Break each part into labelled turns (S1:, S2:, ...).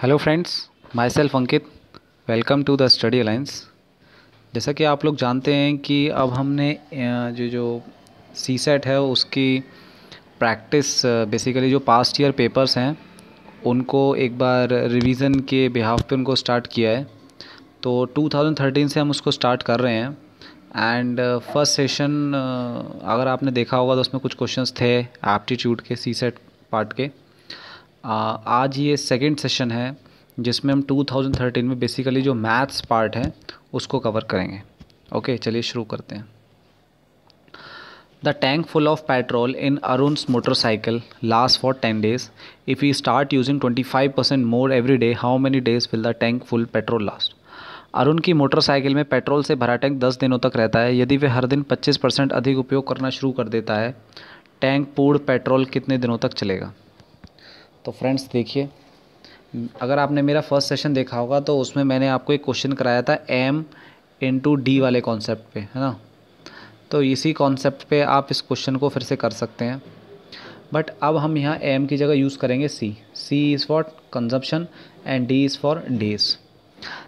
S1: Hello friends, myself Ankit. Welcome to the study alliance. जैसा कि आप लोग जानते हैं कि अब हमने जो सी सेट है उसकी प्रैक्टिस बेसिकली जो पास्ट ईयर पेपर्स हैं उनको एक बार रिवीजन के बिहाफ पे उनको स्टार्ट किया है। तो 2013 से हम उसको स्टार्ट कर रहे हैं एंड फर्स्ट सेशन अगर आपने देखा होगा तो उसमें कुछ क्वेश्चंस थे एप्टीट्यूड के सी सेट पार्ट के। आज ये सेकंड सेशन है जिसमें हम 2013 में बेसिकली जो मैथ्स पार्ट है उसको कवर करेंगे। ओके, चलिए शुरू करते हैं। The tank full of petrol in Arun's motorcycle last for 10 days. If you start using 25% more every day, how many days will the tank full petrol last? Arun की motorcycle में petrol से भरा टैंक 10 दिनों तक रहता है। यदि वे हर दिन 25% अधिक उपयोग करना शुरू कर देता है, टैंक पूर्ण पेट्रोल कितने दिनों तक चलेगा? तो फ्रेंड्स देखिए, अगर आपने मेरा फर्स्ट सेशन देखा होगा तो उसमें मैंने आपको एक क्वेश्चन कराया था M/D वाले कॉन्सेप्ट पे, है ना। तो इसी कॉन्सेप्ट पे आप इस क्वेश्चन को फिर से कर सकते हैं, बट अब हम यहाँ M की जगह यूज़ करेंगे C is for consumption and D is for days.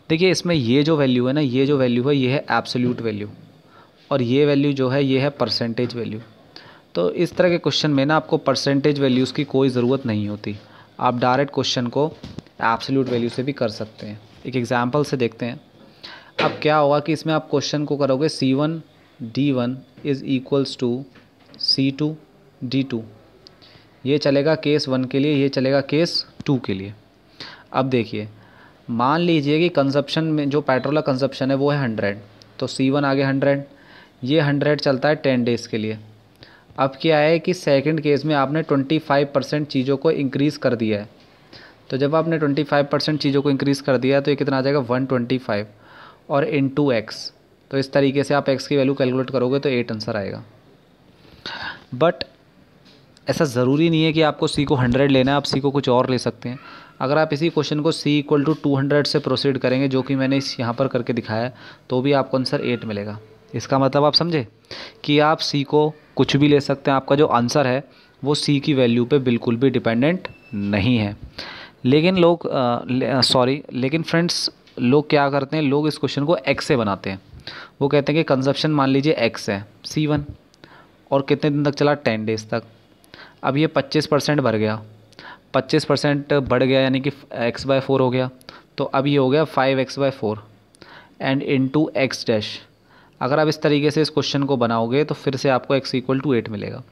S1: देखिए, इसमें ये जो वैल्यू है ना, ये जो वैल्यू है ये है एब्सोल्यूट वैल्यू, और ये वैल्यू जो है ये है परसेंटेज वैल्यू। तो इस तरह के क्वेश्चन में ना आपको परसेंटेज वैल्यूज़ की कोई ज़रूरत नहीं होती, आप डायरेक्ट क्वेश्चन को एब्सोल्यूट वैल्यू से भी कर सकते हैं। एक एग्जांपल से देखते हैं। अब क्या होगा कि इसमें आप क्वेश्चन को करोगे C1D1 is equals to C2D2। ये चलेगा केस 1 के लिए, ये चलेगा केस 2 के लिए। अब देखिए, मान लीजिए कि कंजप्शन में जो पेट्रोल का कंजप्शन है वो है 100, तो C1 आगे 100, ये 100 चलता है 10 डेज़ के लिए। अब क्या है कि सेकंड केस में आपने 25% चीज़ों को इंक्रीज़ कर दिया है। तो जब आपने 25% चीज़ों को इंक्रीज़ कर दिया है तो ये कितना आ जाएगा 125 और इनटू x। तो इस तरीके से आप x की वैल्यू कैलकुलेट करोगे तो 8 आंसर आएगा। बट ऐसा ज़रूरी नहीं है कि आपको c को 100 लेना है, आप c को कुछ और ले सकते हैं। अगर आप इसी क्वेश्चन को c इक्वल टू 200 से प्रोसीड करेंगे, जो कि मैंने इस यहाँ पर करके दिखाया, तो भी आपको आंसर 8 मिलेगा। इसका मतलब आप समझे कि आप c को कुछ भी ले सकते हैं, आपका जो आंसर है वो c की वैल्यू पे बिल्कुल भी डिपेंडेंट नहीं है। लेकिन लेकिन फ्रेंड्स, लोग क्या करते हैं, लोग इस क्वेश्चन को x से बनाते हैं। वो कहते हैं कि कंजप्शन मान लीजिए x है C1, और कितने दिन तक चला 10 डेज़ तक। अब ये 25% बढ़ गया, 25% बढ़ गया यानी कि x/4 हो गया, तो अब ये हो गया 5x/4 and into x dash. अगर आप इस तरीके से इस क्वेश्चन को बनाओगे तो फिर से आपको x इक्वल टू 8 मिलेगा।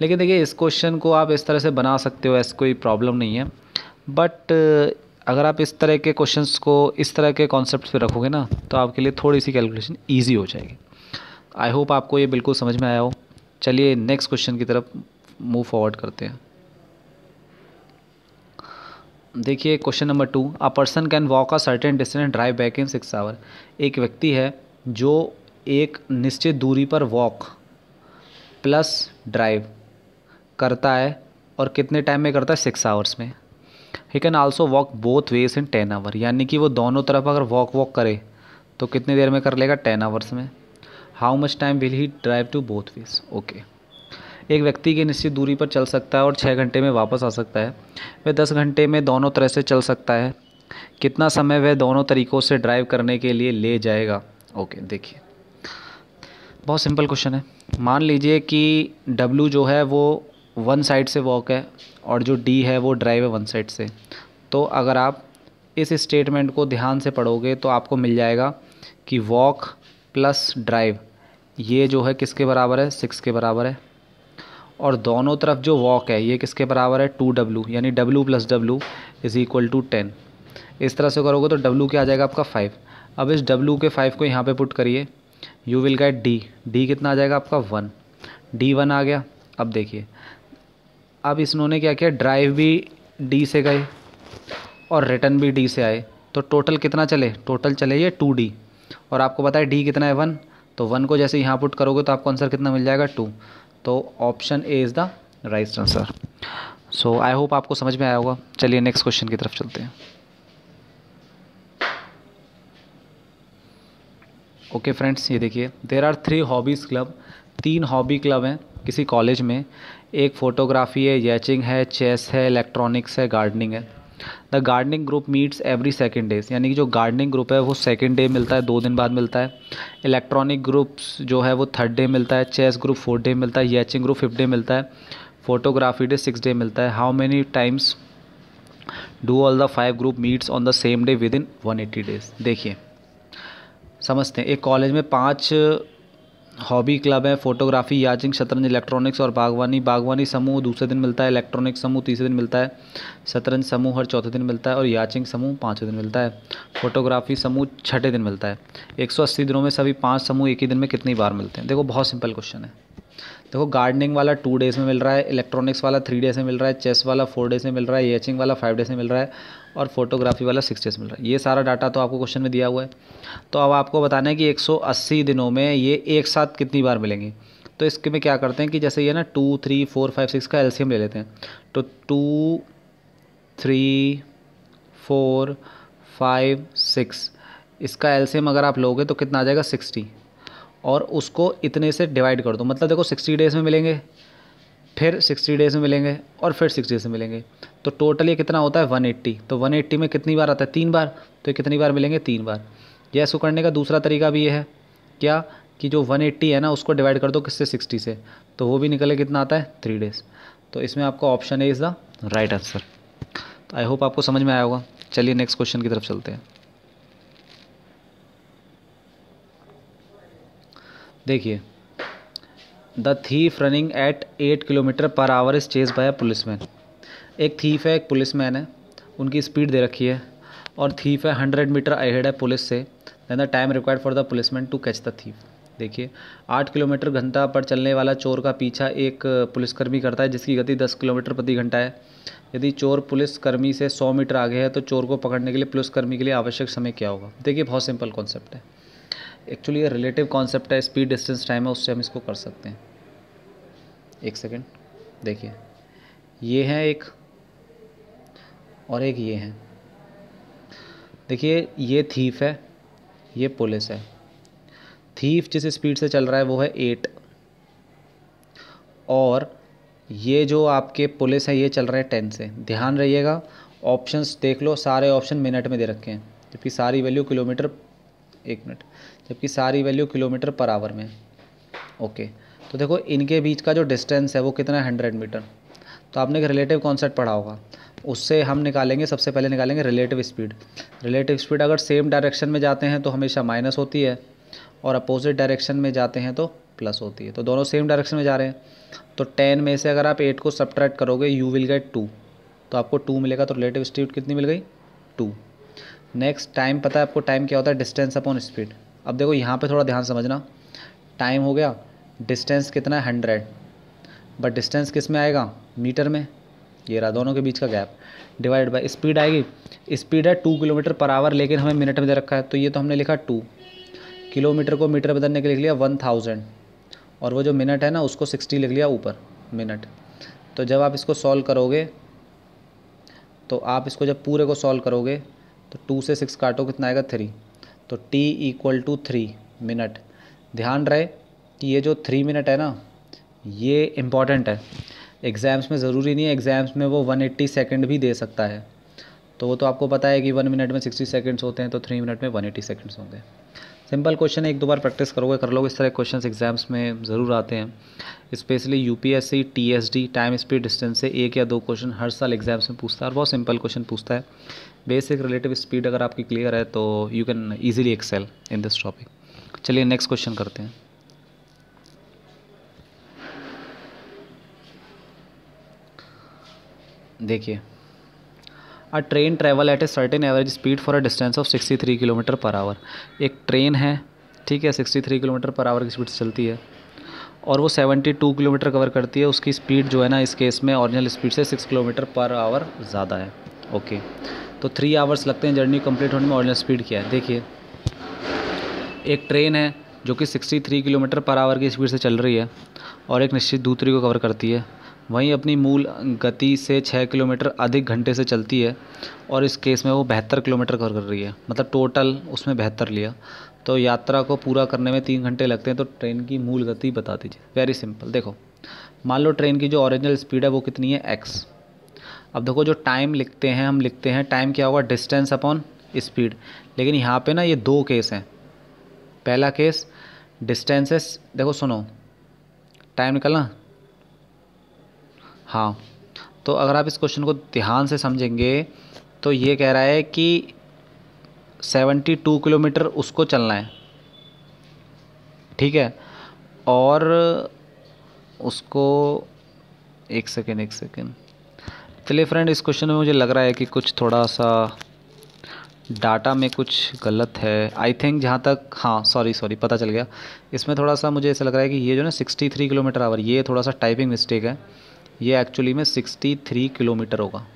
S1: लेकिन देखिए, इस क्वेश्चन को आप इस तरह से बना सकते हो, ऐसी कोई प्रॉब्लम नहीं है। बट अगर आप इस तरह के क्वेश्चंस को इस तरह के कॉन्सेप्ट पे रखोगे ना, तो आपके लिए थोड़ी सी कैलकुलेशन ईजी हो जाएगी। आई होप आपको ये बिल्कुल समझ में आया हो। चलिए नेक्स्ट क्वेश्चन की तरफ मूव फॉरवर्ड करते हैं। देखिए question number 2, a person can walk a certain distance and drive back in 6 hour. एक व्यक्ति है जो एक निश्चित दूरी पर वॉक प्लस ड्राइव करता है, और कितने टाइम में करता है? 6 आवर्स में। He can also walk both ways in 10 hour, यानी कि वो दोनों तरफ अगर वॉक करे तो कितनी देर में कर लेगा? 10 आवर्स में। How much time will he drive to both ways? Okay, एक व्यक्ति की निश्चित दूरी पर चल सकता है और 6 घंटे में वापस आ सकता है। वह 10 घंटे में दोनों तरह से चल सकता है। कितना समय वह दोनों तरीक़ों से ड्राइव करने के लिए ले जाएगा? ओके, देखिए बहुत सिंपल क्वेश्चन है। मान लीजिए कि W जो है वो वन साइड से वॉक है और जो D है वो ड्राइव है वन साइड से। तो अगर आप इस स्टेटमेंट को ध्यान से पढ़ोगे तो आपको मिल जाएगा कि वॉक प्लस ड्राइव ये जो है किसके बराबर है? 6 के बराबर है। और दोनों तरफ जो वॉक है ये किसके बराबर है? 2W, यानी W plus W is equal to 10। इस तरह से करोगे तो W क्या आ जाएगा आपका 5। अब इस W के 5 को यहाँ पे पुट करिए, यू विल गेट D कितना आ जाएगा आपका 1, D1 आ गया। अब देखिए, अब इन्होंने क्या किया, ड्राइव भी D से गए और रिटर्न भी D से आए, तो टोटल कितना चले? टोटल चले ये 2D, और आपको पता है D कितना है 1, तो 1 को जैसे यहाँ पुट करोगे तो आपको आंसर कितना मिल जाएगा? 2। तो option A is the right answer. So I hope आपको समझ में आया होगा। चलिए नेक्स्ट क्वेश्चन की तरफ चलते हैं। ओके फ्रेंड्स, ये देखिए, there are 3 hobbies club. 3 hobby club हैं किसी कॉलेज में। एक फ़ोटोग्राफी है, यैचिंग है, चेस है, इलेक्ट्रॉनिक्स है, गार्डनिंग है। The gardening group meets every second days, यानी कि जो गार्डनिंग ग्रुप है वो सेकेंड डे मिलता है, 2 दिन बाद मिलता है। इलेक्ट्रॉनिक ग्रुप्स जो है वो थर्ड डे मिलता है। चेस ग्रुप 4th डे मिलता है। यैचिंग ग्रुप 5th डे मिलता है। फोटोग्राफी डे 6th डे मिलता है। How many times do all the 5 group meets on the same day with in 180 days. देखिए समझते हैं, एक कॉलेज में 5 हॉबी क्लब है, फोटोग्राफी, याचिंग, शतरंज, इलेक्ट्रॉनिक्स और बागवानी। बागवानी समूह दूसरे दिन मिलता है, इलेक्ट्रॉनिक समूह तीसरे दिन मिलता है, शतरंज समूह हर चौथे दिन मिलता है और याचिंग समूह 5वें दिन मिलता है। फोटोग्राफी समूह 6ठे दिन मिलता है। 180 दिनों में सभी 5 समूह एक ही दिन में कितनी बार मिलते हैं? देखो बहुत सिंपल क्वेश्चन है। देखो गार्डनिंग वाला 2 डेज़ में मिल रहा है, इलेक्ट्रॉनिक्स वाला 3 डेज़ में मिल रहा है, चेस वाला 4 डेज़ में मिल रहा है, येचिंग वाला 5 डेज़ में मिल रहा है और फोटोग्राफी वाला 6 डेज़ मिल रहा है। ये सारा डाटा तो आपको क्वेश्चन में दिया हुआ है। तो अब आपको बताना है कि 180 दिनों में ये एक साथ कितनी बार मिलेंगे। तो इसके में क्या करते हैं कि जैसे ये ना 2, 3, 4, 5, 6 का एलसीएम ले लेते हैं। तो 2, 3, 4, 5, 6 इसका एलसीएम अगर आप लोगे तो कितना आ जाएगा 60, और उसको इतने से डिवाइड कर दो। मतलब देखो 60 डेज़ में मिलेंगे, फिर 60 डेज़ में मिलेंगे और फिर 60 डेज़ में मिलेंगे। तो टोटल ये कितना होता है 180। तो 180 में कितनी बार आता है? 3 बार। तो ये कितनी बार मिलेंगे? 3 बार। यह इसको करने का दूसरा तरीका भी ये है क्या कि जो 180 है ना उसको डिवाइड कर दो किससे? 60 से, तो वो भी निकले कितना आता है? 3 डेज़। तो इसमें आपका option A is the right answer. तो आई होप आपको समझ में आया होगा। चलिए नेक्स्ट क्वेश्चन की तरफ चलते हैं। देखिए, the thief running at 8 kilometre per hour is chase by a policeman. एक थीफ है, एक पुलिसमैन है, उनकी स्पीड दे रखी है और थीफ है 100 मीटर अहेड है पुलिस से। Then the time required for the policeman to catch the thief. देखिए 8 किलोमीटर घंटा पर चलने वाला चोर का पीछा एक पुलिसकर्मी करता है जिसकी गति 10 किलोमीटर प्रति घंटा है। यदि चोर पुलिसकर्मी से 100 मीटर आगे है तो चोर को पकड़ने के लिए पुलिसकर्मी के लिए आवश्यक समय क्या होगा? देखिए बहुत सिंपल कॉन्सेप्ट है। एक्चुअली ये रिलेटिव कॉन्सेप्ट है, स्पीड डिस्टेंस टाइम है, उससे हम इसको कर सकते हैं। एक सेकेंड, देखिए ये है एक और एक ये है। देखिए ये थीफ है, ये पुलिस है। थीफ जिस स्पीड से चल रहा है वो है 8, और ये जो आपके पुलिस है ये चल रहे हैं 10 से। ध्यान रहिएगा, ऑप्शंस देख लो, सारे ऑप्शन मिनट में दे रखे हैं जबकि सारी वैल्यू किलोमीटर, 1 मिनट, जबकि सारी वैल्यू किलोमीटर पर आवर में। ओके, तो देखो इनके बीच का जो डिस्टेंस है वो कितना है? 100 मीटर। तो आपने एक रिलेटिव कॉन्सेप्ट पढ़ा होगा, उससे हम निकालेंगे, सबसे पहले निकालेंगे रिलेटिव स्पीड। रिलेटिव स्पीड अगर सेम डायरेक्शन में जाते हैं तो हमेशा माइनस होती है और अपोजिट डायरेक्शन में जाते हैं तो प्लस होती है। तो दोनों सेम डायरेक्शन में जा रहे हैं, तो 10 में से अगर आप 8 को सब्ट्रैक्ट करोगे यू विल गेट 2, तो आपको 2 मिलेगा। तो रिलेटिव स्पीड कितनी मिल गई? 2। नेक्स्ट टाइम, पता है आपको टाइम क्या होता है? Distance upon speed. अब देखो यहाँ पे थोड़ा ध्यान समझना, टाइम हो गया, डिस्टेंस कितना है? 100, बट डिस्टेंस किस में आएगा? मीटर में। ये रहा दोनों के बीच का गैप, डिवाइड बाय स्पीड आएगी। स्पीड है 2 किलोमीटर पर आवर, लेकिन हमें मिनट में दे रखा है, तो ये तो हमने लिखा 2। किलोमीटर को मीटर बदलने के लिए लिख लिया 1000, और वो जो मिनट है ना उसको 60 लिख लिया ऊपर मिनट। तो जब आप इसको सॉल्व करोगे, तो आप इसको जब पूरे को सॉल्व करोगे तो 2 से 6 काटो, कितना आएगा? 3। तो t = 3 मिनट। ध्यान रहे कि ये जो 3 मिनट है ना ये इम्पॉर्टेंट है, एग्ज़ाम्स में ज़रूरी नहीं है, एग्ज़ाम्स में वो 180 सेकंड भी दे सकता है। तो वो तो आपको पता है कि 1 मिनट में 60 सेकंड्स होते हैं, तो 3 मिनट में 180 सेकंड्स होंगे। सिंपल क्वेश्चन है, 1-2 बार प्रैक्टिस करोगे, कर लोगे, इस तरह क्वेश्चंस एग्जाम्स में ज़रूर आते हैं। Specially UPSC, TSD, time speed distance से 1 या 2 क्वेश्चन हर साल एग्जाम्स में पूछता है और बहुत सिंपल क्वेश्चन पूछता है। बेसिक रिलेटिव स्पीड अगर आपकी क्लियर है तो you can easily excel in this topic. चलिए नेक्स्ट क्वेश्चन करते हैं। देखिए, a train travel at a certain average speed for a distance of 63 kilometre per hour. एक ट्रेन है, ठीक है, 63 किलोमीटर पर आवर की स्पीड से चलती है और वो 72 किलोमीटर कवर करती है। उसकी स्पीड जो है ना इस केस में ओरिजिनल स्पीड से 6 किलोमीटर पर आवर ज़्यादा है। ओके, तो 3 आवर्स लगते हैं जर्नी कंप्लीट होने में। ओरिजिनल स्पीड क्या है? देखिए एक ट्रेन है जो कि 63 किलोमीटर पर आवर की स्पीड से चल रही है और एक निश्चित दूरी को कवर करती है, वहीं अपनी मूल गति से 6 किलोमीटर अधिक घंटे से चलती है और इस केस में वो 72 किलोमीटर कवर कर रही है, मतलब टोटल उसमें 72 लिया। तो यात्रा को पूरा करने में 3 घंटे लगते हैं, तो ट्रेन की मूल गति बता दीजिए। वेरी सिंपल, देखो मान लो ट्रेन की जो ओरिजिनल स्पीड है वो कितनी है? x। अब देखो जो टाइम लिखते हैं, हम लिखते हैं टाइम क्या होगा, डिस्टेंस अपॉन स्पीड, लेकिन यहाँ पे ना ये दो केस हैं। पहला केस डिस्टेंस है, देखो सुनो, टाइम निकलना, हाँ, तो अगर आप इस क्वेश्चन को ध्यान से समझेंगे तो ये कह रहा है कि 72 किलोमीटर उसको चलना है, ठीक है, और उसको एक सेकेंड, चलिए फ्रेंड, इस क्वेश्चन में मुझे लग रहा है कि कुछ थोड़ा सा डाटा में कुछ गलत है, आई थिंक, जहाँ तक, हाँ सॉरी पता चल गया। इसमें थोड़ा सा मुझे ऐसा लग रहा है कि ये जो ना 63 किलोमीटर आवर, ये थोड़ा सा टाइपिंग मिस्टेक है, ये एक्चुअली में 63 किलोमीटर होगा,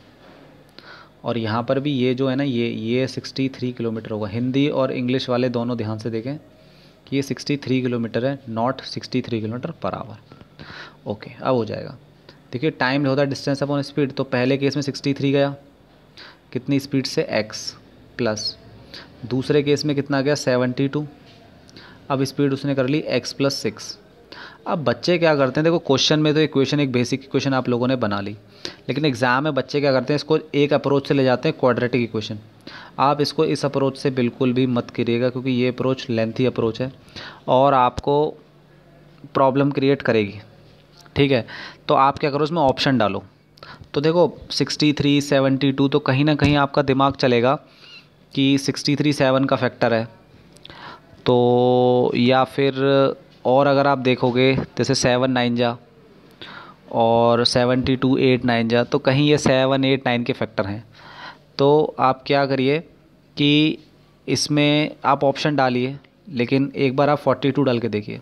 S1: और यहाँ पर भी ये जो है ना, ये 63 किलोमीटर होगा। हिंदी और इंग्लिश वाले दोनों ध्यान से देखें कि ये 63 किलोमीटर है, not 63 kilometre per our. Okay, अब हो जाएगा। देखिए टाइम होता है डिस्टेंस अपॉन स्पीड, तो पहले केस में 63 गया, कितनी स्पीड से, x, प्लस दूसरे केस में कितना गया, 72, अब स्पीड उसने कर ली x + 6। अब बच्चे क्या करते हैं, देखो क्वेश्चन में तो इक्वेशन, एक बेसिक इक्वेशन आप लोगों ने बना ली, लेकिन एग्ज़ाम में बच्चे क्या करते हैं, इसको एक अप्रोच से ले जाते हैं, क्वाड्रेटिक इक्वेशन। आप इसको इस अप्रोच से बिल्कुल भी मत करिएगा, क्योंकि ये अप्रोच लेंथी अप्रोच है और आपको प्रॉब्लम क्रिएट करेगी, ठीक है। तो आप क्या करो, इसमें ऑप्शन डालो। तो देखो 63, 72, तो कहीं ना कहीं आपका दिमाग चलेगा कि 63 7 का फैक्टर है, तो या फिर और अगर आप देखोगे जैसे 7 9 जा और 72 8 9 जा, तो कहीं ये 7 8 9 के फैक्टर हैं। तो आप क्या करिए कि इसमें आप ऑप्शन डालिए, लेकिन एक बार आप 42 डाल के देखिए।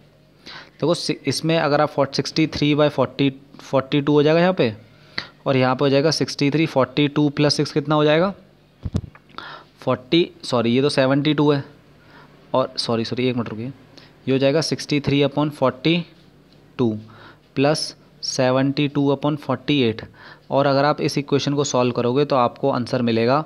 S1: देखो इसमें अगर आप 63/42 हो जाएगा यहाँ पे, और यहाँ पे हो जाएगा 63, 42 + 6 कितना हो जाएगा, 40, ये तो 72 है, और सॉरी एक मिनट रुकिए, ये हो जाएगा 63/42 प्लस 72/48। और अगर आप इस इक्वेशन को सॉल्व करोगे तो आपको आंसर मिलेगा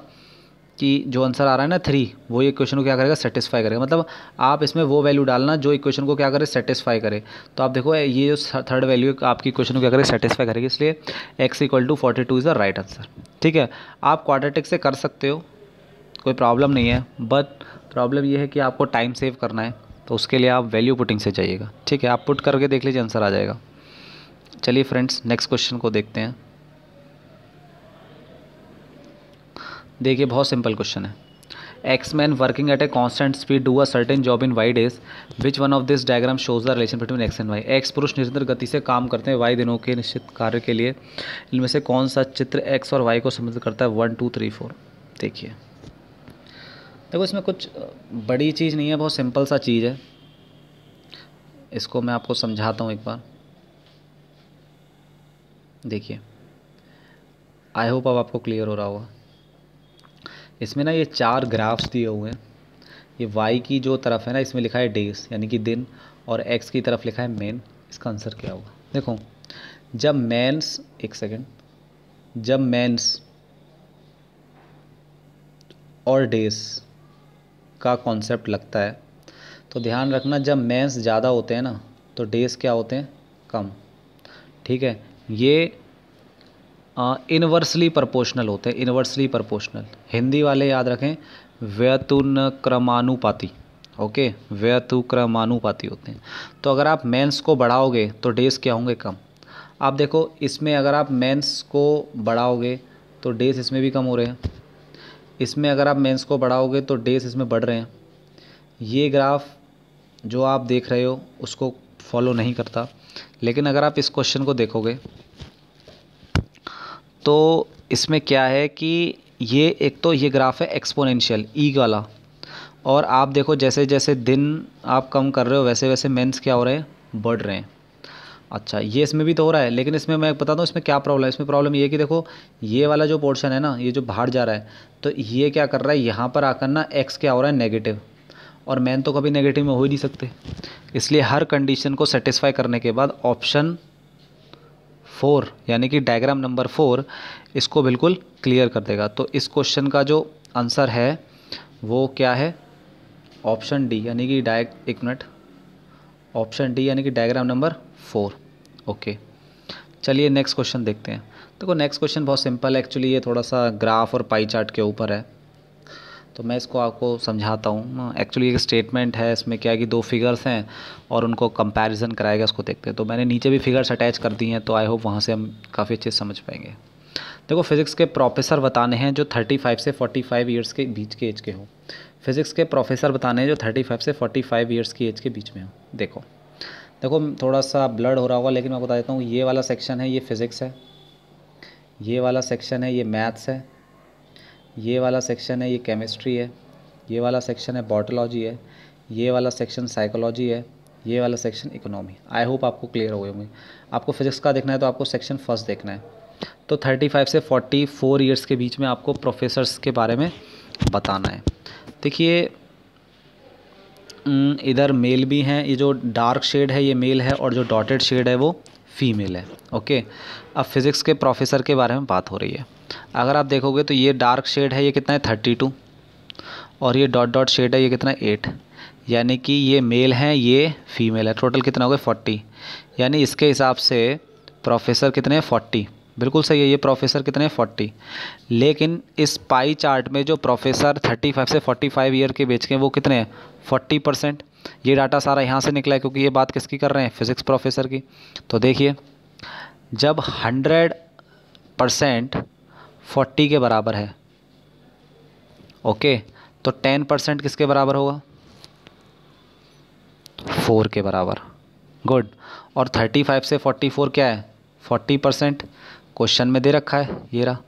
S1: कि जो आंसर आ रहा है ना 3, वो ये इक्वेशन को क्या करेगा, सेटिस्फाई करेगा। मतलब आप इसमें वो वैल्यू डालना जो इक्वेशन को क्या करे, सेटिस्फाई करे। तो आप देखो ये जो थर्ड वैल्यू आपकी इक्वेशन को क्या करे, सेटिस्फाई करेगी, इसलिए x = 42 is the right answer, ठीक है। आप क्वाड्रेटिक से कर सकते हो, कोई प्रॉब्लम नहीं है, बट प्रॉब्लम ये है कि आपको टाइम सेव करना है, तो उसके लिए आप वैल्यू पुटिंग से जाइएगा, ठीक है। आप पुट करके देख लीजिए, आंसर आ जाएगा। चलिए फ्रेंड्स, नेक्स्ट क्वेश्चन को देखते हैं। देखिए बहुत सिंपल क्वेश्चन है। X man working at a constant speed do a certain job in Y days, which one of this diagram shows the relation between X and Y. X पुरुष निरंतर गति से काम करते हैं वाई दिनों के निश्चित कार्य के लिए, इनमें से कौन सा चित्र एक्स और वाई को संबंधित करता है, 1 2 3 4। देखिए देखो इसमें कुछ बड़ी चीज़ नहीं है, बहुत सिंपल सा चीज़ है, इसको मैं आपको समझाता हूँ एक बार। देखिए आई होप अब आपको क्लियर हो रहा होगा। इसमें ना ये 4 ग्राफ्स दिए हुए हैं, ये वाई की जो तरफ है ना, इसमें लिखा है डेज यानी कि दिन, और एक्स की तरफ लिखा है मैन। इसका आंसर क्या होगा, देखो जब मैंस, एक सेकेंड, जब मैंस और डेज का कॉन्सेप्ट लगता है तो ध्यान रखना, जब मैंस ज़्यादा होते हैं ना तो डेज क्या होते हैं, कम, ठीक है। ये इन्वर्सली प्रोपोर्शनल होते हैं, इन्वर्सली प्रोपोर्शनल, हिंदी वाले याद रखें, व्युत्क्रमानुपाती, ओके, व्युत्क्रमानुपाती होते हैं। तो अगर आप मेंस को बढ़ाओगे तो डेज क्या होंगे, कम। आप देखो इसमें अगर आप मेंस को बढ़ाओगे तो डेज इसमें भी कम हो रहे हैं, इसमें अगर आप मेंस को बढ़ाओगे तो डेज इसमें बढ़ रहे हैं। ये ग्राफ जो आप देख रहे हो उसको फॉलो नहीं करता, लेकिन अगर आप इस क्वेश्चन को देखोगे तो इसमें क्या है कि ये एक तो ये ग्राफ है एक्सपोनेंशियल ई वाला, और आप देखो जैसे जैसे दिन आप कम कर रहे हो वैसे वैसे मेंस क्या हो रहे हैं, बढ़ रहे हैं। अच्छा ये इसमें भी तो हो रहा है, लेकिन इसमें मैं बताता हूँ इसमें क्या प्रॉब्लम है। इसमें प्रॉब्लम ये है कि देखो ये वाला जो पोर्शन है ना, ये जो बाहर जा रहा है, तो ये क्या कर रहा है, यहाँ पर आकर ना एक्स क्या हो रहा है, नेगेटिव, और मैन तो कभी नेगेटिव में हो ही नहीं सकते। इसलिए हर कंडीशन को सेटिस्फाई करने के बाद ऑप्शन 4 यानी कि डायग्राम नंबर 4 इसको बिल्कुल क्लियर कर देगा। तो इस क्वेश्चन का जो आंसर है वो क्या है, ऑप्शन डी यानी कि एक मिनट, ऑप्शन डी यानी कि डायग्राम नंबर 4। ओके चलिए नेक्स्ट क्वेश्चन देखते हैं। देखो नेक्स्ट क्वेश्चन बहुत सिंपल है एक्चुअली, ये थोड़ा सा ग्राफ और पाई चार्ट के ऊपर है, तो मैं इसको आपको समझाता हूँ। एक्चुअली एक स्टेटमेंट है, इसमें क्या है कि दो फिगर्स हैं और उनको कंपैरिजन कराएगा, उसको देखते हैं। तो मैंने नीचे भी फिगर्स अटैच कर दी हैं, तो आई होप वहाँ से हम काफ़ी अच्छे से समझ पाएंगे। देखो फिज़िक्स के प्रोफेसर बताने हैं जो 35 से 45 ईयर्स के बीच के एज के हो। फिज़िक्स के प्रोफेसर बताने हैं जो 35 से 45 ईयर्स की एज के बीच में हो। देखो देखो थोड़ा सा ब्लड हो रहा होगा, लेकिन मैं बता देता हूँ, ये वाला सेक्शन है ये फिज़िक्स है, ये वाला सेक्शन है ये मैथ्स है, ये वाला सेक्शन है ये केमिस्ट्री है, ये वाला सेक्शन है बॉटोलॉजी है, ये वाला सेक्शन साइकोलॉजी है, ये वाला सेक्शन इकोनॉमी। आई होप आपको क्लियर हो गए होंगे। आपको फिज़िक्स का देखना है तो आपको सेक्शन फर्स्ट देखना है। तो 35 से 44 ईयर्स के बीच में आपको प्रोफेसर्स के बारे में बताना है। देखिए इधर मेल भी हैं, ये जो डार्क शेड है ये मेल है और जो डॉटेड शेड है वो फीमेल है। ओके, अब फिज़िक्स के प्रोफेसर के बारे में बात हो रही है। अगर आप देखोगे तो ये डार्क शेड है ये कितना है 32, और ये डॉट डॉट शेड है ये कितना है 8, यानी कि ये मेल हैं ये फीमेल है। टोटल कितना हो गया 40, यानी इसके हिसाब से प्रोफेसर कितने हैं 40। बिल्कुल सही है, ये प्रोफेसर कितने हैं 40। लेकिन इस पाई चार्ट में जो प्रोफेसर 35 से 45 ईयर के बीच के हैं वो कितने हैं 40%। ये डाटा सारा यहाँ से निकला है, क्योंकि ये बात किसकी कर रहे हैं फिज़िक्स प्रोफेसर की। तो देखिए जब 100% 40 के बराबर है, ओके, तो 10% किसके बराबर होगा 4 के बराबर। गुड। और 35 से 44 क्या है 40%, क्वेश्चन में दे रखा है ये रहा।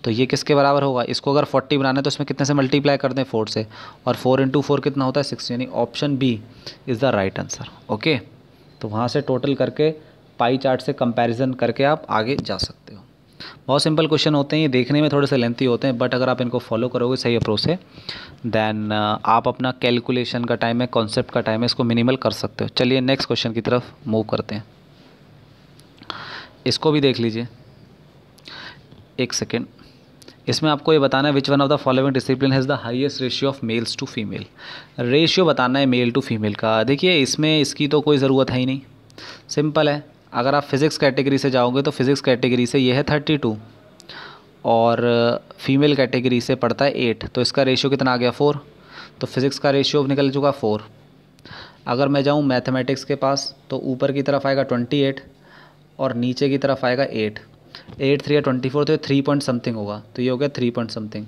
S1: तो ये किसके बराबर होगा, इसको अगर 40 बनाना है तो इसमें कितने से मल्टीप्लाई कर दें 4 से, और 4 × 4 कितना होता है 6, यानी option B is the right answer. Okay, तो वहाँ से टोटल करके पाई चार्ट से कंपैरिजन करके आप आगे जा सकते हो। बहुत सिंपल क्वेश्चन होते हैं, ये देखने में थोड़े से लेंथी होते हैं, बट अगर आप इनको फॉलो करोगे सही अप्रोच से, देन आप अपना कैलकुलेशन का टाइम है, कॉन्सेप्ट का टाइम है, इसको मिनिमल कर सकते हो। चलिए नेक्स्ट क्वेश्चन की तरफ मूव करते हैं, इसको भी देख लीजिए। एक सेकेंड, इसमें आपको ये बताना है which one of the following discipline has the highest ratio of males to female. Ratio बताना है मेल टू फीमेल का। देखिए इसमें इसकी तो कोई ज़रूरत है ही नहीं, सिंपल है। अगर आप फिज़िक्स कैटेगरी से जाओगे तो फिज़िक्स कैटेगरी से ये है 32 और फीमेल कैटेगरी से पड़ता है 8, तो इसका रेशियो कितना आ गया 4। तो फिज़िक्स का रेशियो निकल चुका 4। अगर मैं जाऊँ मैथमेटिक्स के पास तो ऊपर की तरफ आएगा 28 और नीचे की तरफ आएगा 8। 8 3 24, तो 3 पॉइंट समथिंग होगा, तो ये हो गया 3 पॉइंट समथिंग।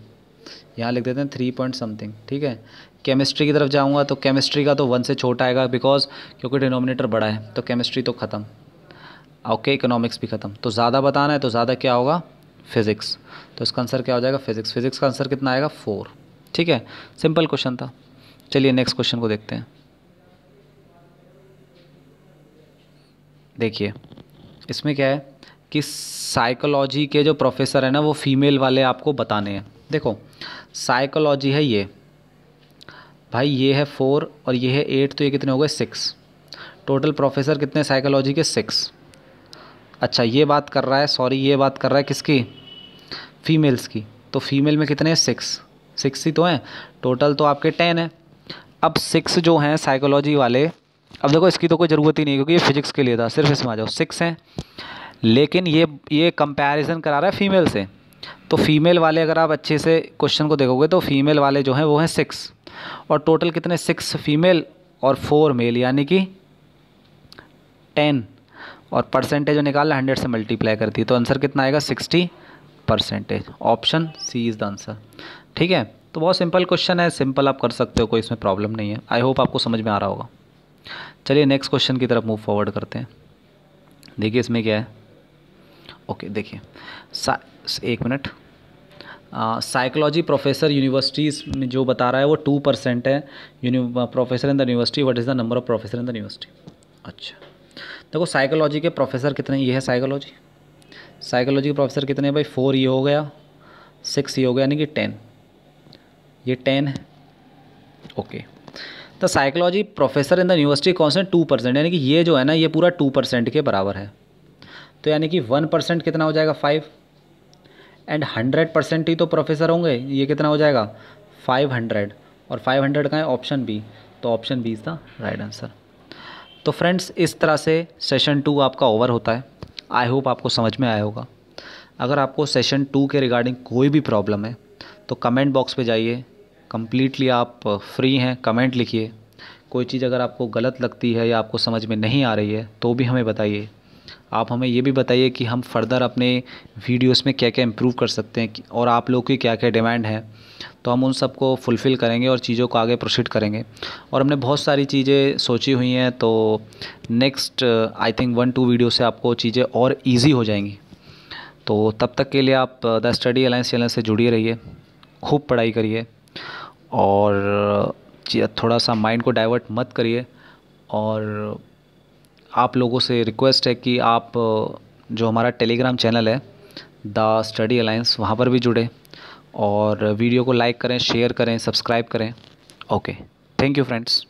S1: यहाँ लिख देते हैं 3 पॉइंट समथिंग, ठीक है। केमिस्ट्री की तरफ जाऊँगा तो केमिस्ट्री का तो 1 से छोटा आएगा, बिकॉज क्योंकि डिनोमिनेटर बड़ा है, तो केमिस्ट्री तो ख़त्म। ओके, इकोनॉमिक्स भी ख़त्म। तो ज़्यादा बताना है तो ज़्यादा क्या होगा फिज़िक्स, तो इसका आंसर क्या हो जाएगा फिज़िक्स। फिज़िक्स का आंसर कितना आएगा 4, ठीक है। सिंपल क्वेश्चन था। चलिए नेक्स्ट क्वेश्चन को देखते हैं। देखिए इसमें क्या है कि साइकोलॉजी के जो प्रोफेसर है ना वो फीमेल वाले आपको बताने हैं। देखो साइकोलॉजी है ये भाई, ये है 4 और ये है 8, तो ये कितने हो गए 6। टोटल प्रोफेसर कितने साइकोलॉजी के 6। अच्छा ये बात कर रहा है, सॉरी ये बात कर रहा है किसकी फीमेल्स की, तो फीमेल में कितने हैं 6 ही तो हैं, टोटल तो आपके 10 है। अब 6 जो हैं साइकोलॉजी वाले, अब देखो इसकी तो कोई ज़रूरत ही नहीं है क्योंकि ये फिजिक्स के लिए था, सिर्फ इसमें आ जाओ 6 हैं। लेकिन ये कंपैरिजन करा रहा है फीमेल से, तो फीमेल वाले अगर आप अच्छे से क्वेश्चन को देखोगे तो फीमेल वाले जो हैं वो हैं 6, और टोटल कितने 6 फीमेल और 4 मेल, यानी कि 10, और परसेंटेज जो निकाला 100 से मल्टीप्लाई करती है, तो आंसर कितना आएगा 60%। Option C is the answer, ठीक है। तो बहुत सिंपल क्वेश्चन है, सिंपल आप कर सकते हो, कोई इसमें प्रॉब्लम नहीं है। आई होप आपको समझ में आ रहा होगा। चलिए नेक्स्ट क्वेश्चन की तरफ मूव फॉरवर्ड करते हैं। देखिए इसमें क्या है, ओके देखिए एक मिनट, साइकोलॉजी प्रोफेसर यूनिवर्सिटीज़ में जो बता रहा है वो 2% है professor in the university. What is the number of professor in the university. अच्छा देखो साइकोलॉजी के प्रोफेसर कितने, ये है साइकोलॉजी के प्रोफेसर कितने हैं भाई 4, ये हो गया 6, ये हो गया, यानी कि 10, ये 10 है। ओके, तो psychology professor in the university constant 2%, यानी कि ये जो है ना ये पूरा 2% के बराबर है, तो यानी कि 1% कितना हो जाएगा 5, एंड 100% ही तो प्रोफेसर होंगे, ये कितना हो जाएगा 500, और 500 का है ऑप्शन बी, तो option B is the right answer. तो फ्रेंड्स इस तरह से सेशन 2 आपका ओवर होता है। आई होप आपको समझ में आया होगा। अगर आपको सेशन 2 के रिगार्डिंग कोई भी प्रॉब्लम है तो कमेंट बॉक्स पे जाइए, कम्प्लीटली आप फ्री हैं, कमेंट लिखिए। कोई चीज़ अगर आपको गलत लगती है या आपको समझ में नहीं आ रही है तो भी हमें बताइए। आप हमें ये भी बताइए कि हम फर्दर अपने वीडियोस में क्या क्या इम्प्रूव कर सकते हैं और आप लोग की क्या क्या डिमांड है, तो हम उन सब को फुलफ़िल करेंगे और चीज़ों को आगे प्रोसीड करेंगे। और हमने बहुत सारी चीज़ें सोची हुई हैं, तो नेक्स्ट आई थिंक 1-2 वीडियो से आपको चीज़ें और ईजी हो जाएंगी। तो तब तक के लिए आप द स्टडी अलायंस चैनल से जुड़े रहिए, खूब पढ़ाई करिए और थोड़ा सा माइंड को डाइवर्ट मत करिए। और आप लोगों से रिक्वेस्ट है कि आप जो हमारा टेलीग्राम चैनल है द स्टडी अलायंस, वहाँ पर भी जुड़ें और वीडियो को लाइक करें, शेयर करें, सब्सक्राइब करें। Okay, thank you friends.